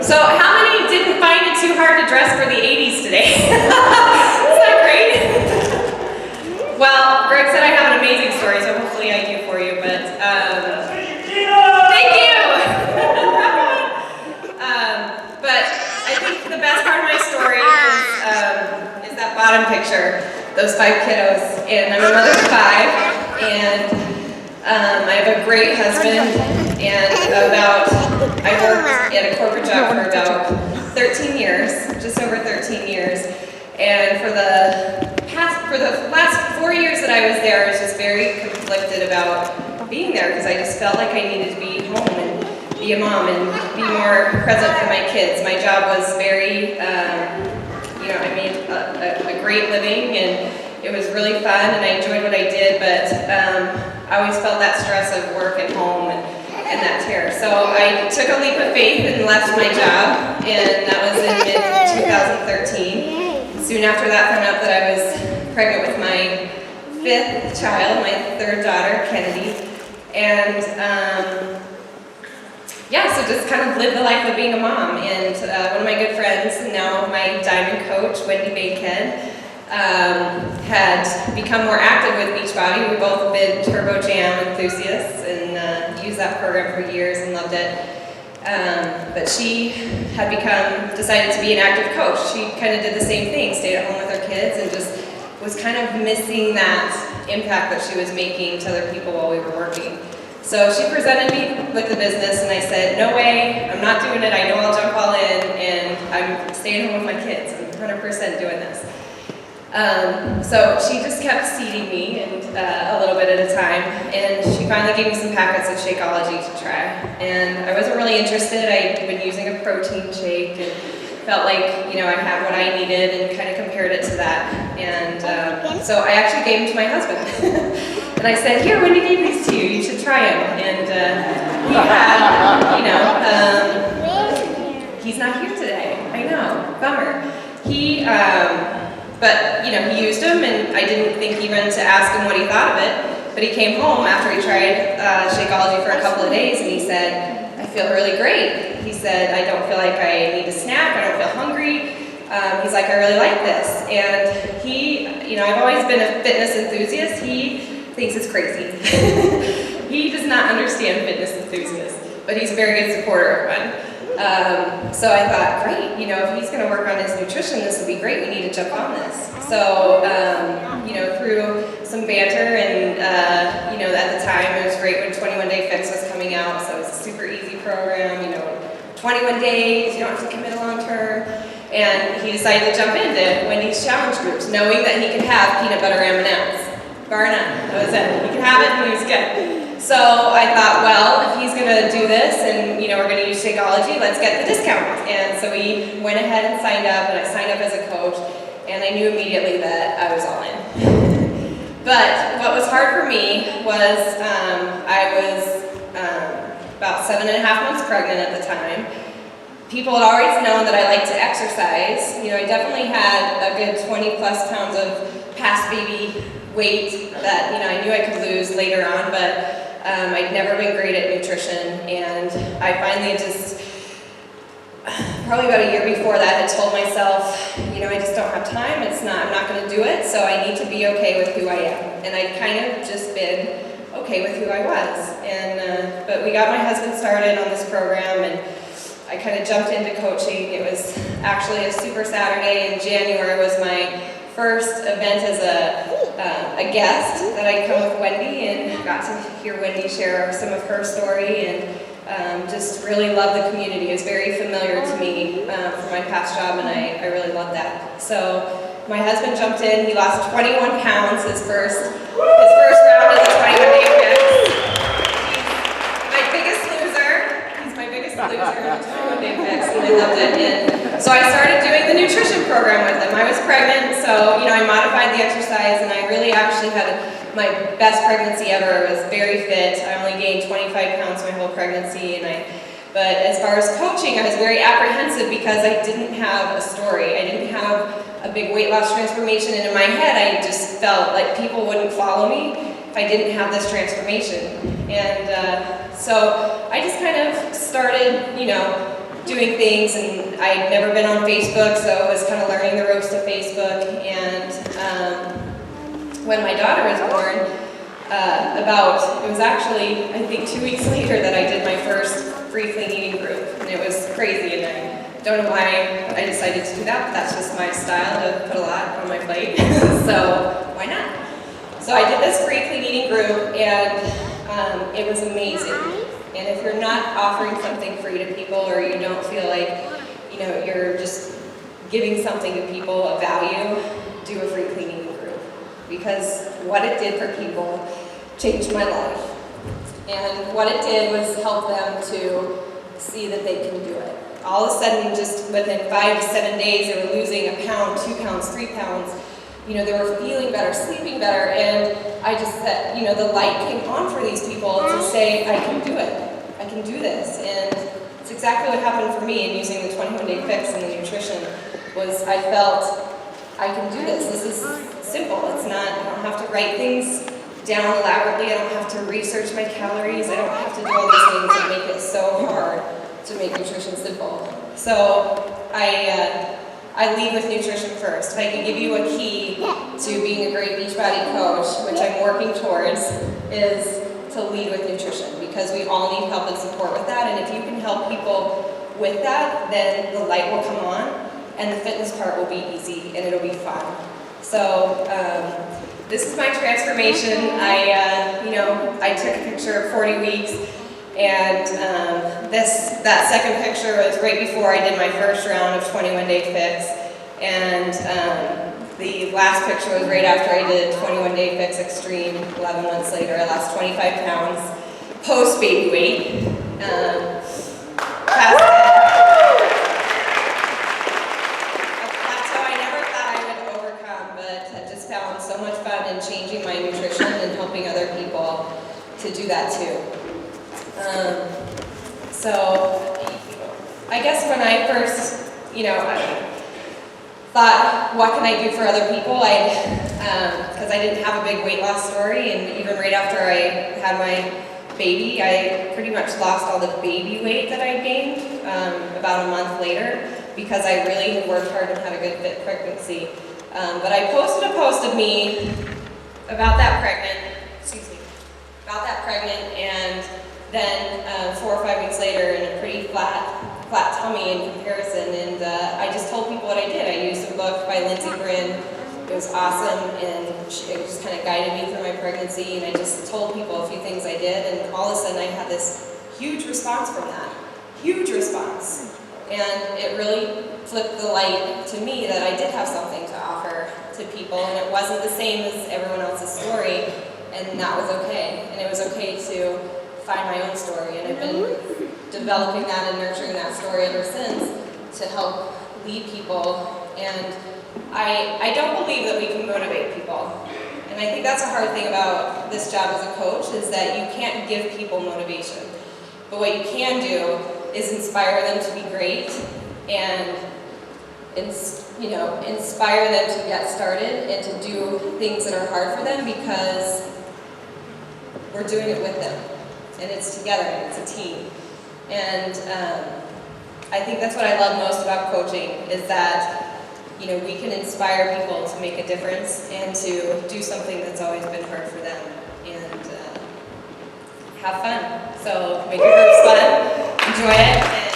So how many didn't find it too hard to dress for the 80s today? Isn't that great? Well, Greg said I have an amazing story, so hopefully I do for you, but thank you! But I think the best part of my story is that bottom picture, those 5 kiddos, and I'm a mother of 5, and I have a great husband, and I worked at a corporate job for about 13 years, just over 13 years, and for the last 4 years that I was there, I was just very conflicted about being there, because I just felt like I needed to be home and be a mom and be more present for my kids. My job was very, I made a great living, and it was really fun, and I enjoyed what I did, but I always felt that stress of work and home and that tear. So I took a leap of faith and left my job, and that was in mid-2013. Soon after that, I found out that I was pregnant with my 5th child, my 3rd daughter, Kennedy, and so just kind of lived the life of being a mom. And one of my good friends, now my diamond coach, Wendy Bankhead, had become more active with Beachbody. We've both been Turbo Jam enthusiasts and used that program for years and loved it. But she had decided to be an active coach. She kind of did the same thing, stayed at home with her kids, and just was kind of missing that impact that she was making to other people while we were working. So she presented me with the business, and I said, no way, I'm not doing it. I know I'll jump all in, and I'm staying home with my kids. I'm 100% doing this. So she just kept seeding me and a little bit at a time, and she finally gave me some packets of Shakeology to try. And I wasn't really interested. I'd been using a protein shake and felt like, I had what I needed and kind of compared it to that. And so I actually gave them to my husband. And I said, here, Wendy gave these to you. You should try them. And he had, he's not here today. I know, bummer. But he used them, and I didn't think even to ask him what he thought of it. But he came home after he tried Shakeology for a couple of days, and he said, I feel really great. He said, I don't feel like I need a snack, I don't feel hungry. He's like, I really like this. And he, I've always been a fitness enthusiast. He thinks it's crazy. He does not understand fitness enthusiasts, but he's a very good supporter of one. So I thought, great, if he's going to work on his nutrition, this would be great. We need to jump on this. So, through some banter and, at the time, it was great when 21 Day Fix was coming out. So it was a super easy program, 21 days, you don't have to commit a long term. And he decided to jump into Wendy's challenge groups, knowing that he could have peanut butter M&Ms. Bar none. That was it. He could have it, and he was good. So I thought, well, if he's going to do this, and we're going to use Shakeology, let's get the discount. And so we went ahead and signed up, and I signed up as a coach, and I knew immediately that I was all in. But what was hard for me was I was about 7.5 months pregnant at the time. People had always known that I liked to exercise. I definitely had a good 20 plus pounds of past baby weight that I knew I could lose later on, but I'd never been great at nutrition, and I finally just, probably about a year before that, had told myself, I just don't have time, I'm not going to do it, so I need to be okay with who I am. And I'd kind of just been okay with who I was. And but we got my husband started on this program, and I kind of jumped into coaching. It was actually a Super Saturday in January was my first event as a guest that I'd come with Wendy, and got to hear Wendy share some of her story, and just really loved the community. It was very familiar to me from my past job, and I really loved that. So my husband jumped in. He lost 21 pounds his first round of the 21 Day Fix. He's my biggest loser. He's my biggest loser in the 21 Day Fix, and I loved it. And so I started doing the nutrition program with him. I was pregnant, so I modified the exercise, and I really actually had my best pregnancy ever. I was very fit. I only gained 25 pounds my whole pregnancy, but as far as coaching, I was very apprehensive because I didn't have a story. I didn't have a big weight loss transformation, and in my head, I just felt like people wouldn't follow me if I didn't have this transformation. And so I just kind of started, doing things, and I'd never been on Facebook, so I was kind of learning the ropes of Facebook. And when my daughter was born, it was actually, I think 2 weeks later that I did my first free clean eating group, and it was crazy, and I don't know why I decided to do that, but that's just my style, to put a lot on my plate, so why not? So I did this free clean eating group, and it was amazing. And if you're not offering something free to people, or you don't feel like, you know, you're just giving something to people of value, do a free clean eating group. Because what it did for people changed my life. And what it did was help them to see that they can do it. All of a sudden, just within 5 to 7 days, they were losing 1 pound, 2 pounds, 3 pounds. You know, they were feeling better, sleeping better, and I just said, you know, the light came on for these people to say, I can do it. I can do this. And it's exactly what happened for me in using the 21-day fix and the nutrition, was I felt, I can do this. This is simple. It's not, I don't have to write things down elaborately. I don't have to research my calories. I don't have to do all these things that make it so hard to make nutrition simple. So I lead with nutrition first. If I can give you a key to being a great Beachbody coach, which I'm working towards, is to lead with nutrition, because we all need help and support with that. And if you can help people with that, then the light will come on, and the fitness part will be easy, and it'll be fun. So this is my transformation. I took a picture of 40 weeks, and that second picture was right before I did my first round of 21-day fix, and the last picture was right after I did 21-day fix extreme. 11 months later, I lost 25 pounds post baby weight. Past a plateau I never thought I would overcome, but I just found so much fun in changing my nutrition and helping other people to do that too. So I guess when I first, thought, what can I do for other people? Because I didn't have a big weight loss story, and even right after I had my baby, I pretty much lost all the baby weight that I gained about a month later, because I really had worked hard and had a good fit pregnancy. But I posted a post of me about that pregnant, and then 4 or 5 weeks later, in a pretty flat tummy in comparison, and I just told people what I did. I used a book by Lindsay Brin. It was awesome, and it just kind of guided me through my pregnancy, and I just told people a few things I did, and all of a sudden I had this huge response from that. Huge response. And it really flipped the light to me that I did have something to offer to people, and it wasn't the same as everyone else's story, and that was okay. And it was okay to find my own story, and I've been developing that and nurturing that story ever since to help lead people. And I don't believe that we can motivate people. And I think that's a hard thing about this job as a coach, is that you can't give people motivation. But what you can do is inspire them to be great, and inspire them to get started and to do things that are hard for them, because we're doing it with them. And it's together, and it's a team. And I think that's what I love most about coaching, is that we can inspire people to make a difference and to do something that's always been hard for them, and have fun. So make your groups fun, enjoy it.